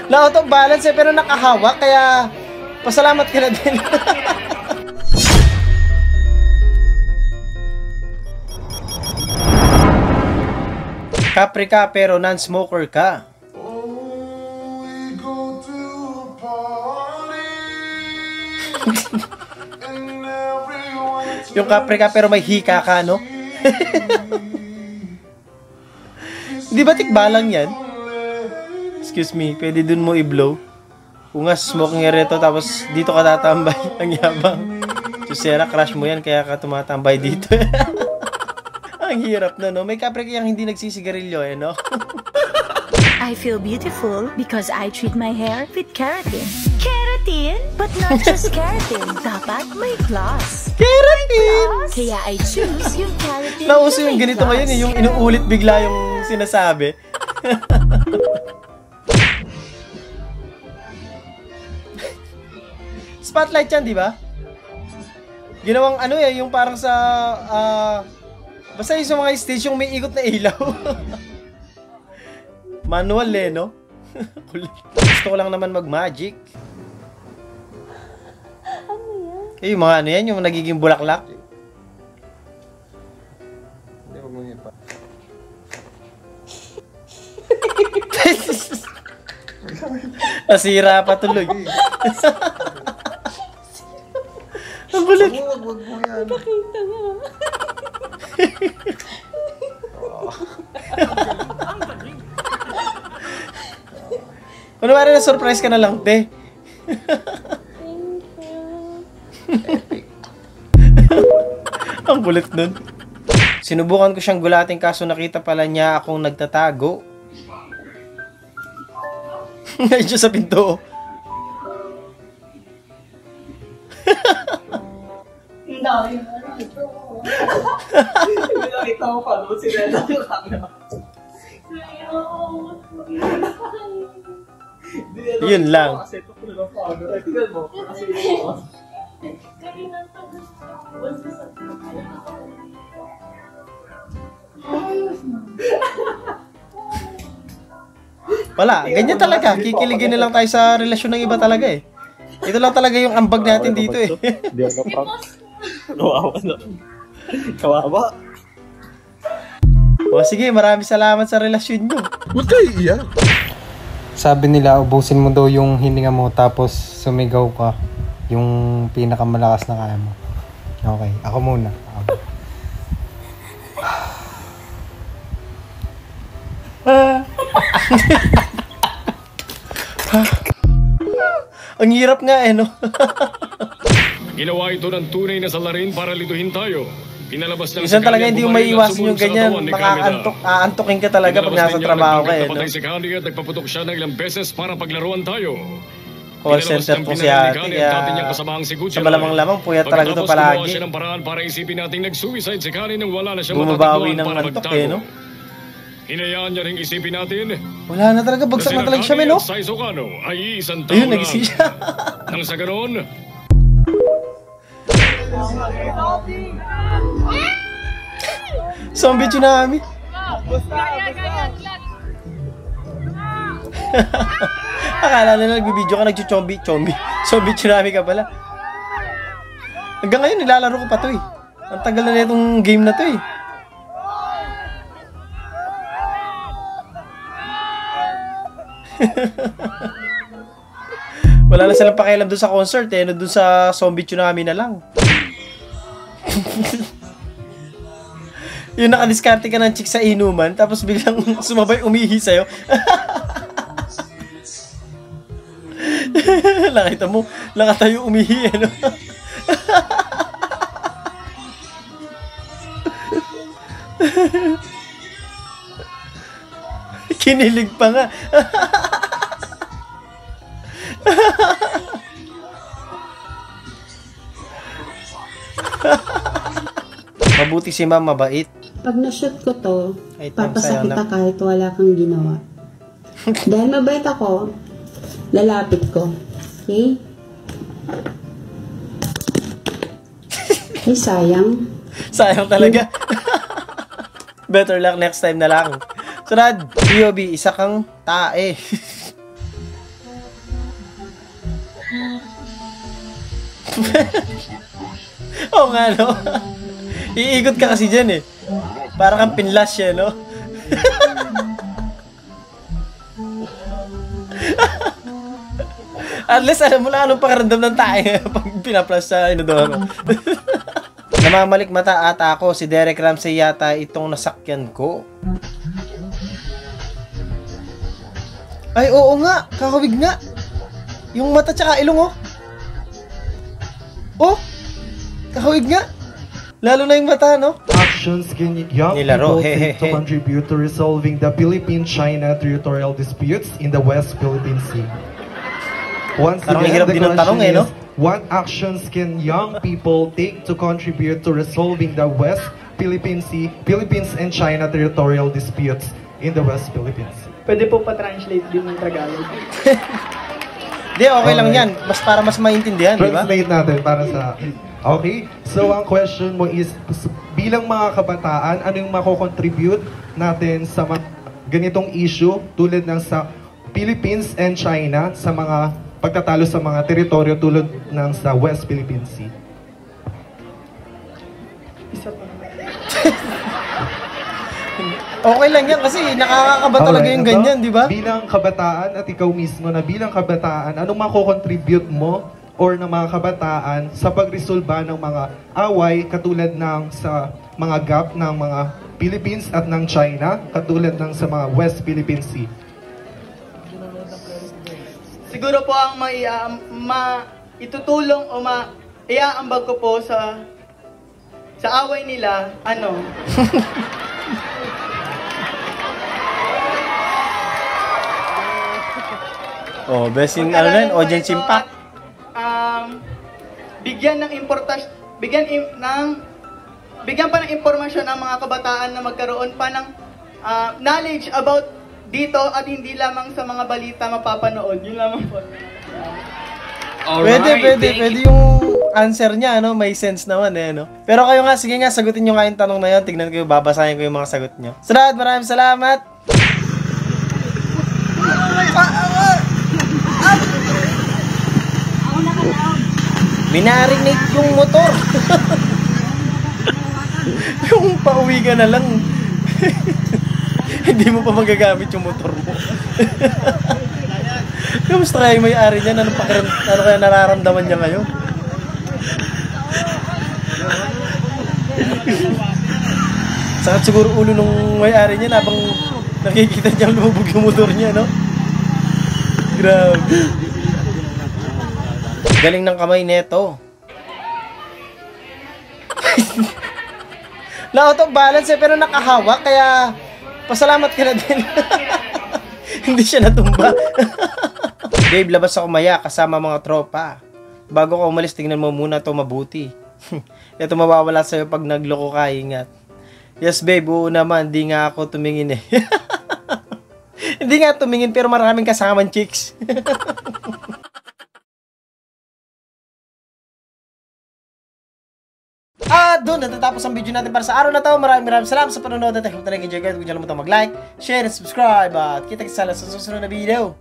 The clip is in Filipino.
Na auto balance pero nakahawak kaya pasalamat ka na din. Capri ka pero non-smoker ka. Yung Capri ka pero may hika ka, no? Di ba tikbalang yan? Excuse me, pwede dun mo i-blow. Kung nga smoking area to, tapos dito ka tatambay. Ang yabang. Susera, crush mo yan, kaya ka tumatambay dito. Ang hirap na, no? May Capri kayang hindi nagsisigarilyo, eh, no? I feel beautiful because I treat my hair with keratin. Keratin? But not just keratin. Dapat may gloss. Keratin! Kaya I choose yung keratin. Nauso yung ganito ngayon, eh, yung inuulit bigla yung sinasabi. Spotlight yan, di ba? Ginawang ano eh, yung parang sa... basta yung sa mga stage yung may ikot na ilaw. Manual eh, no? Gusto ko lang naman mag-magic. Ano yan? Eh, yung mga ano yan, yung nagiging bulaklak. Hindi, wag mo yan pa. Nasira pa tuloy. Ang gulit. Wag mo yan. Nakita nga. Ano ba rin na surprise ka na lang, te? Thank you. Ang kulit nun. Sinubukan ko siyang gulating kaso nakita pala niya akong nagtatago. Nandiyo sa pinto. Hindi nakita ko pa doon si Reda yung camera. Yun lang. Kasi ito ko na lang camera. Tignan mo. Kasi Wala, ganyan talaga. Kikiligin na lang tayo sa relasyon ng iba talaga eh. Ito lang talaga yung ambag natin dito eh. Hindi ako prank. kawawa na. Kawawa. O sige, maraming salamat sa relasyon nyo. Huwag kayo iiyak. Sabi nila, ubusin mo daw yung hininga mo tapos sumigaw ka yung pinakamalakas na kaya mo. Okay, ako muna. Ang hirap nga eh, no? Ginawa ito ng tunay na salarin para lituhin tayo. Pinalabas ng Minsan talaga hindi mo maiiwasan yung ganyan. Makakaantok, aantokin ka talaga pag nasa trabaho ka eh, no? Si Candy at nagpaputok siya ng ilang beses para paglaruan tayo. Call center po si ate, kaya sa malamang-lamang puya talaga ito palagi. Siya ng paraan para isipin nating nag-suicide si Candy nang wala na siya bumabawi ng antok eh, no? Hinayaan niya ring isipin natin. Wala na talaga, bagsak na talaga siya, no? Ay isang tao ayun, nagising siya. Nang sa ganon, Zombie tsunami. Akala nila nagbibideo ka, nagchuchombi. Zombie tsunami ka pala. Hanggang ngayon, nilalaro ko pa to eh. Ang tagal na itong game na to eh. Wala na silang pakialam dun sa concert eh, no, dun sa zombie tsunami na lang. Yung nakadiskarte ka ng chick sa inuman, tapos biglang sumabay umihi sa'yo. Nakita mo, nakatayo umihi eh, no? Kinilig pa nga. Mabuti si ma'am, mabait. Pag na-shoot ko to, Ay, papasakit sayang ka kahit wala kang ginawa. Dahil mabait ako, lalapit ko. Okay? Ay, sayang. Sayang talaga. Better luck next time na lang. Sunod, POV, isa kang tae. Oo nga, no? Iikot ka kasi dyan eh. Para kang pinlas siya, no? At least alam mo lang anong pakaramdam ng tae pag pinaplas sa inodoro. Namamalik mata ata ako, si Derek Ramsey yata itong nasakyan ko. Ay, oo nga, kakawig nga. Yung mata tsaka ilong, oh. Oh, kakawig nga. Lalo na yung mata, no? Actions can young Nilaro, people take to contribute to resolving the Philippine-China territorial disputes in the West Philippine Sea? Once again, the question is, what actions can young people take to contribute to resolving the West Philippine Sea, Philippines and China territorial disputes in the West Philippines? Pwede po pa-translate din ng Tagalog. Di, okay lang yan. Mas para mas maintindihan, di ba? Translate natin para sa... Okay? So, ang question mo is, bilang mga kabataan, ano yung mako-contribute natin sa ganitong issue tulad ng sa Philippines and China sa mga pagtatalo sa mga teritoryo tulad ng sa West Philippine Sea? Isa pa. Okay lang yan kasi nakakakaba talaga yung ganyan, di ba? Bilang kabataan at ikaw mismo na bilang kabataan, anong mako-contribute mo or ng mga kabataan sa pagresolba ng mga away katulad ng sa mga gap ng mga Philippines at ng China katulad ng sa mga West Philippine Sea? Siguro po ang itutulong o iaambag ko po sa away nila, ano? Oh, best in ano rin, audience impact. Bigyan pa ng impormasyon ang mga kabataan na magkaroon pa ng knowledge about dito at hindi lamang sa mga balita mapapanood. Yun lamang po. Pwede yung answer niya, ano, may sense naman eh, no? Pero kayo nga, sige nga, sagutin nyo nga yung tanong na yun. Tignan ko yung babasahin ko yung mga sagot nyo. Sunod, maraming salamat! Minarinate yung motor. Yung pauwi ka na lang. Hindi mo pa magagamit yung motor mo. Kamusta kaya yung may-ari niyan? Ano kaya nararamdaman niya ngayon? Sakit siguro ulo nung may-ari niya habang nakikita niya lumubog yung motor niya, no? Grabe. Galing ng kamay neto. Na-out of balance eh, pero nakahawak, kaya pasalamat ka na din. Hindi siya natumba. Babe, labas ako maya kasama mga tropa. Bago ka umalis, tingnan mo muna to mabuti. Ito mawawala sa'yo pag nagloko ka, ingat. Yes babe, oo naman, di nga ako tumingin eh. Hindi nga tumingin pero maraming kasamang chicks. Doon natatapos ang video natin para sa araw na to. Maraming salamat sa panonood at hope talagang enjoy guys. Huwag niyo kalimutan mag-like, share, and subscribe. At kita-kita sa susunod na video.